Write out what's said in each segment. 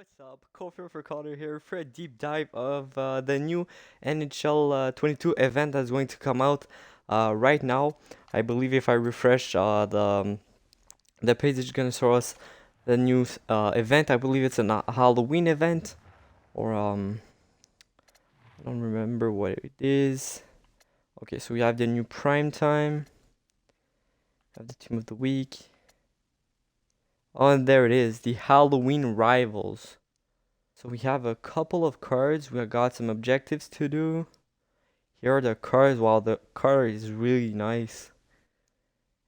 What's up? Cofield for Calder here for a deep dive of the new NHL 22 event that's going to come out right now. I believe if I refresh the page, it's going to show us the new event. I believe it's a Halloween event, or I don't remember what it is. Okay, so we have the new prime time, have the team of the week. Oh, and there it is, the Halloween rivals. So we have a couple of cards. We got some objectives to do. Here are the cards. Wow, the card is really nice.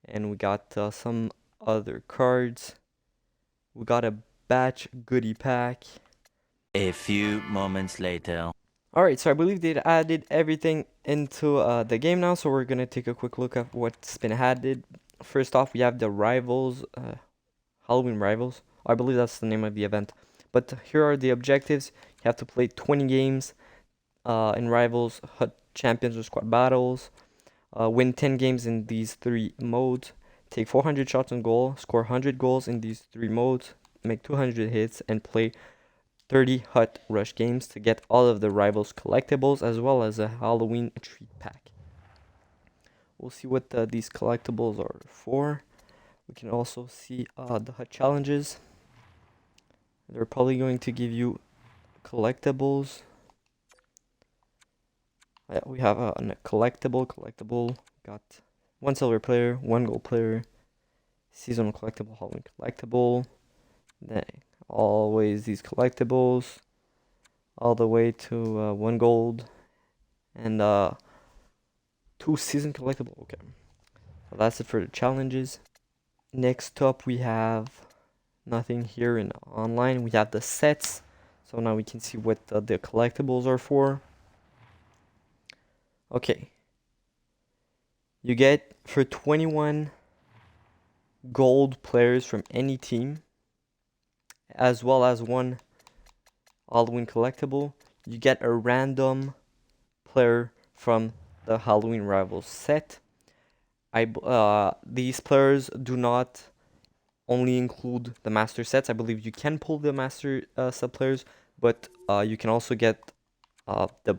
And we got some other cards. We got a batch goodie pack. A few moments later. Alright, so I believe they added everything into the game now. So we're going to take a quick look at what's been added. First off, we have the Rivals, Halloween Rivals. I believe that's the name of the event. But here are the objectives. You have to play 20 games in Rivals, HUT Champions or Squad Battles. Win 10 games in these three modes. Take 400 shots on goal. Score 100 goals in these three modes. Make 200 hits and play 30 HUT Rush games to get all of the Rivals collectibles as well as a Halloween treat pack. We'll see what these collectibles are for. We can also see the HUT challenges. They're probably going to give you collectibles. Yeah, we have a collectible. Got one silver player, one gold player, seasonal collectible, Halloween collectible. Then always these collectibles, all the way to one gold and two season collectible. Okay, so that's it for the challenges. Next up, we have nothing here in online. We have the sets. So now we can see what the collectibles are for. Okay. You get for 21 gold players from any team, as well as one Halloween collectible. You get a random player from the Halloween Rivals set. These players do not only include the master sets. I believe you can pull the master set players, but you can also get the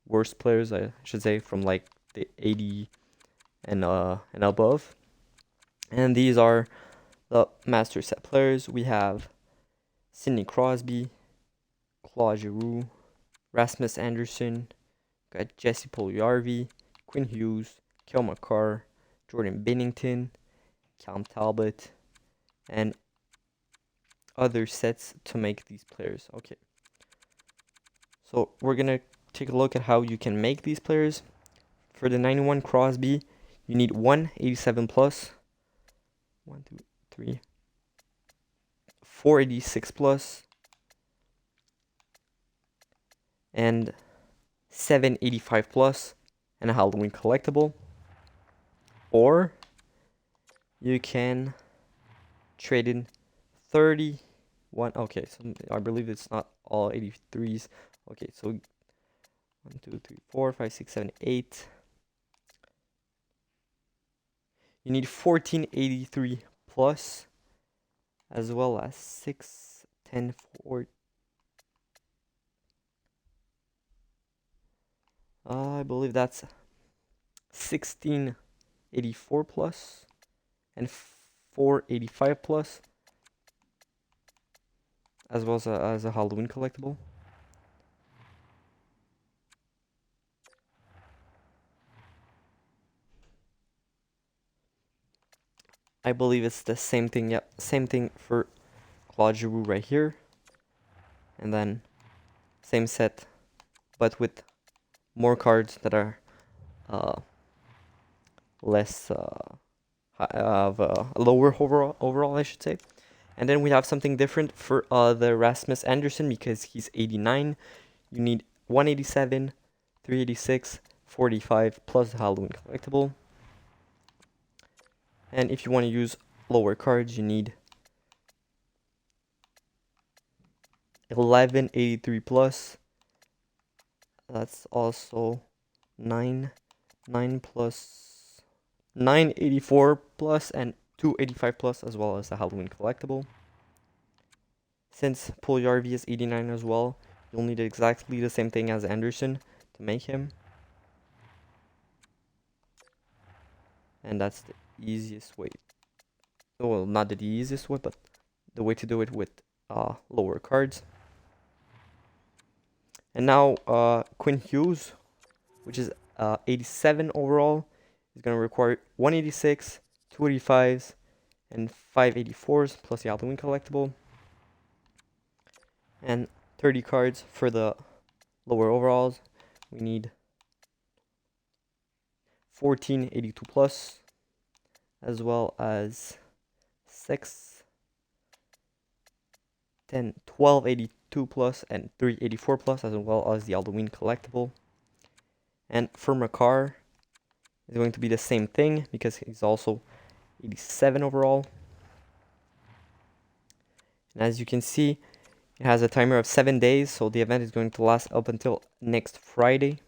worst players, I should say, from like the 80 and above. And these are the master set players. We have Sidney Crosby, Claude Giroux, Rasmus Anderson, got Jesse Puljujärvi, Quinn Hughes, Kel McCarr, Jordan Binnington, Cam Talbot, and other sets to make these players. Okay. So we're going to take a look at how you can make these players. For the 91 Crosby, you need 187 plus, 1, 2, 3, 486 plus, and 785 plus, and a Halloween collectible. Or you can trade in 31. Okay, so I believe it's not all 83s. Okay, so 1, 2, 3, 4, 5, 6, 7, 8. You need 1483 plus, as well as 6, 10, 4. I believe that's 1684 plus and 485 plus, as well as a Halloween collectible. I believe it's the same thing. Yep, same thing for Claude Giroux right here. And then same set, but with more cards that are less of a lower overall, I should say. And then we have something different for the Rasmus Anderson because he's 89. You need 187, 386, 45 plus the Halloween collectible. And if you want to use lower cards, you need 1183 plus. That's also 9 plus 984 plus and 285 plus, as well as the Halloween collectible. Since Puljujärvi is 89 as well, you'll need exactly the same thing as Anderson to make him. And that's the easiest way. Well, not the easiest way, but the way to do it with lower cards. And now Quinn Hughes, which is 87 overall, is going to require 186, 285s, and 584s, plus the Halloween collectible. And 30 cards for the lower overalls. We need 14 82 plus, as well as 6, 10, 12 82 plus, and 3 84 plus, as well as the Halloween collectible. And for Makar, it's going to be the same thing because he's also 87 overall. And as you can see, it has a timer of 7 days, so the event is going to last up until next Friday.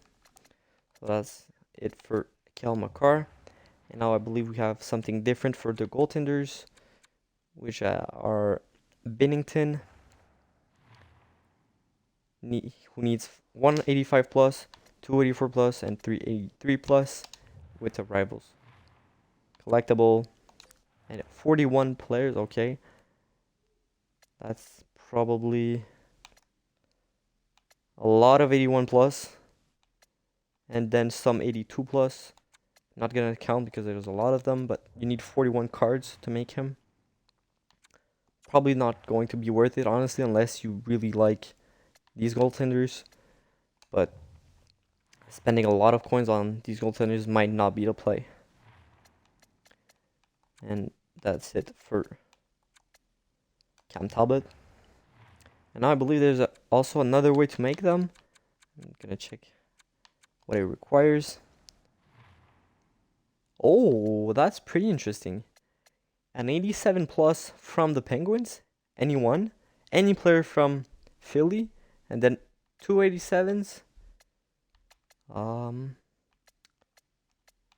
So that's it for Kel Makar. And now I believe we have something different for the goaltenders, which are Binnington, who needs 185 plus, 284 plus, and 383 plus with the Rivals collectible. And 41 players, okay. That's probably a lot of 81 plus. And then some 82 plus. Not gonna count because there's a lot of them, but you need 41 cards to make him. Probably not going to be worth it, honestly, unless you really like these goaltenders. But spending a lot of coins on these goaltenders might not be the play. And that's it for Cam Talbot. And now I believe there's also another way to make them. I'm gonna check what it requires. Oh, that's pretty interesting. An 87 plus from the Penguins, anyone, any player from Philly, and then 287s.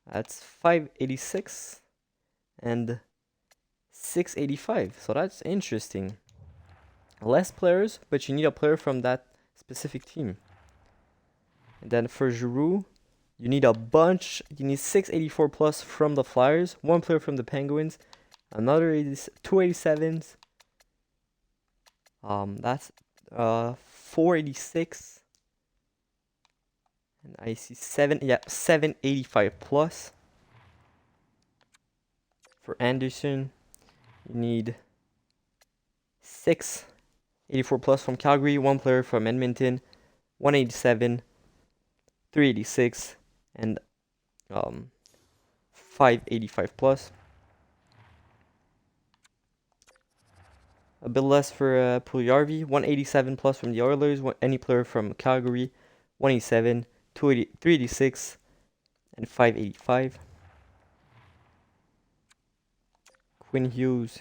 That's 586 and 685. So that's interesting. Less players, but you need a player from that specific team. And then for Giroux, you need a bunch. You need 684 plus from the Flyers, one player from the Penguins, another 287s. That's 486. And I see 785 plus. For Anderson, you need 684 plus from Calgary, one player from Edmonton, 187, 386, and 585 plus. A bit less for Puljujärvi, 187 plus from the Oilers, any player from Calgary, 187, 386, and 585. Quinn Hughes,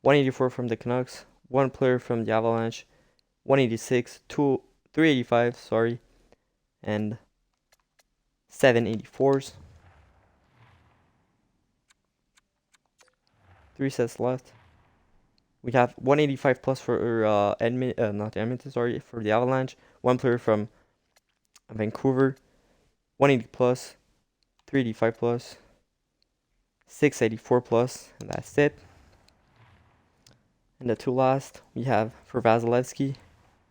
184 from the Canucks, one player from the Avalanche, 186, 385, sorry, and 784s. 3 sets left. We have 185 plus for not Edmonton, sorry, for the Avalanche. One player from Vancouver, 180 plus, 385 plus, 684 plus, and that's it. And the two last we have for Vasilevsky,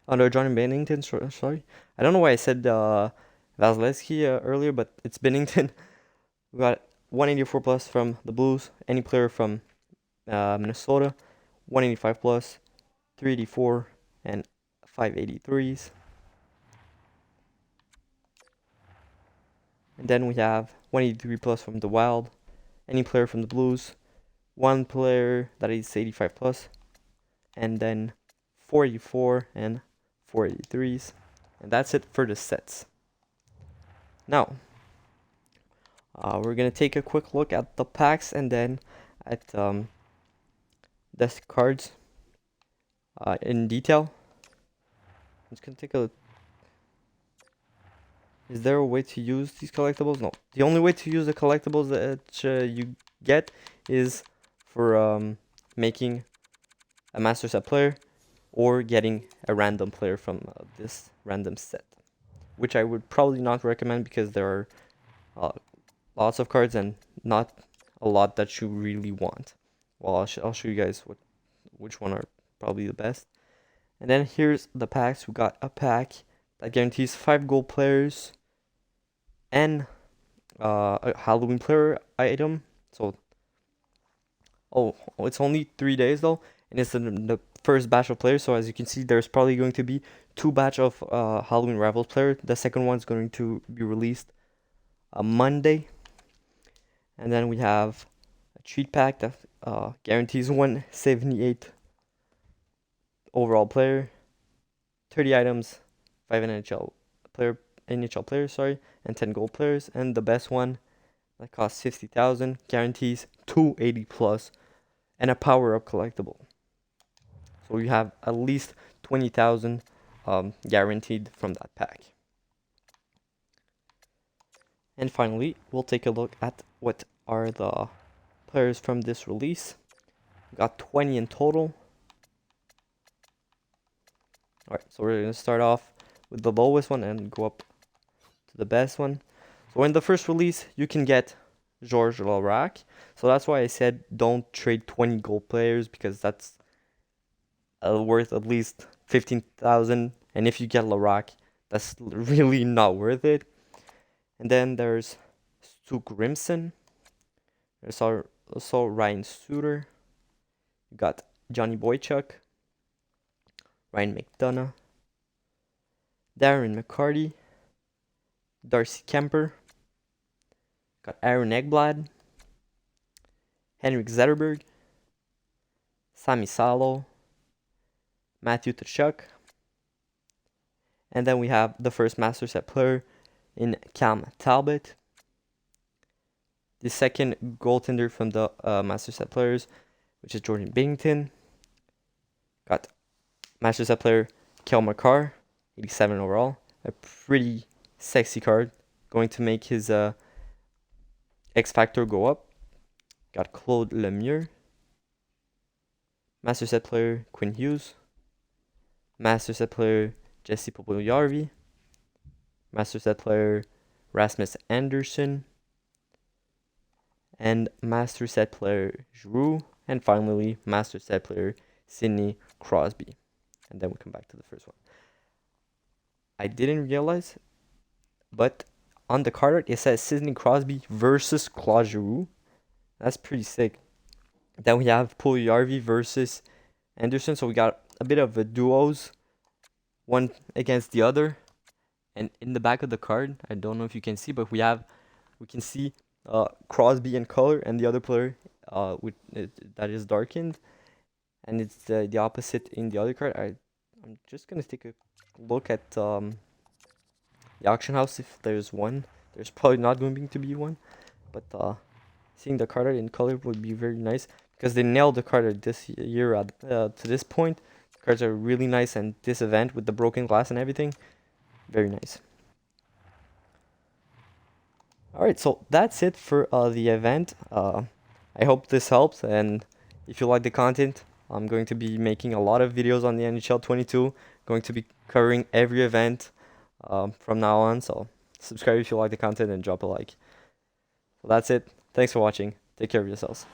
under Johnny Binnington. Sorry, I don't know why I said Vasilevsky earlier, but it's Binnington. We got 184 plus from the Blues. Any player from Minnesota, 185 plus, 384, and 583s. And then we have 183 plus from the Wild. Any player from the Blues. One player that is 85 plus. And then 484 and 483s. And that's it for the sets. Now, we're going to take a quick look at the packs and then at the cards in detail. I'm just going to take a... Is there a way to use these collectibles? No. The only way to use the collectibles that you get is for making a master set player or getting a random player from this random set, which I would probably not recommend because there are lots of cards and not a lot that you really want. Well, I'll show you guys which one are probably the best. And then here's the packs. We got a pack that guarantees 5 gold players and a Halloween player item. So, it's only 3 days though, and it's the first batch of players. So as you can see, there's probably going to be 2 batch of Halloween Rivals player. The second one's going to be released Monday. And then we have a treat pack that guarantees 178 overall player, 30 items, 5 NHL players, sorry, and 10 gold players. And the best one that costs 50,000 guarantees 280 plus and a power up collectible. So you have at least 20,000 guaranteed from that pack. And finally, we'll take a look at what are the players from this release. We got 20 in total. Alright, so we're going to start off with the lowest one and go up to the best one. So in the first release, you can get Georges Larac. So that's why I said don't trade 20 gold players, because that's worth at least 15,000. And if you get Larac, that's really not worth it. And then there's Stu Grimson. There's also Ryan Suter. You got Johnny Boychuk, Ryan McDonough, Darren McCarty, Darcy Kemper, got Aaron Eggblad, Henrik Zetterberg, Sami Salo, Matthew Tkachuk, and then we have the first master set player in Cam Talbot. The second goaltender from the master set players, which is Jordan Binnington. Got master set player Kel McCarr, 87 overall. A pretty sexy card, going to make his X Factor go up. Got Claude Lemieux. Master set player Quinn Hughes. Master set player Jesse Puljujarvi. Master set player Rasmus Anderson. And master set player Giroux. And finally, master set player Sidney Crosby. And then we come back to the first one. I didn't realize, but on the card art, it says Sidney Crosby versus Claude Giroux. That's pretty sick. Then we have Puljujarvi versus Anderson. So we got a bit of a duos, one against the other. And in the back of the card, I don't know if you can see, but we can see Crosby in color and the other player that is darkened, and it's the opposite in the other card. I'm just gonna take a look at the auction house if there's one. There's probably not going to be one, but seeing the card art in color would be very nice, because they nailed the card art this year to this point. The cards are really nice, and this event with the broken glass and everything, very nice. Alright, so that's it for the event. I hope this helps, and if you like the content, I'm going to be making a lot of videos on the NHL 22, going to be covering every event from now on, so subscribe if you like the content and drop a like. So that's it. Thanks for watching. Take care of yourselves.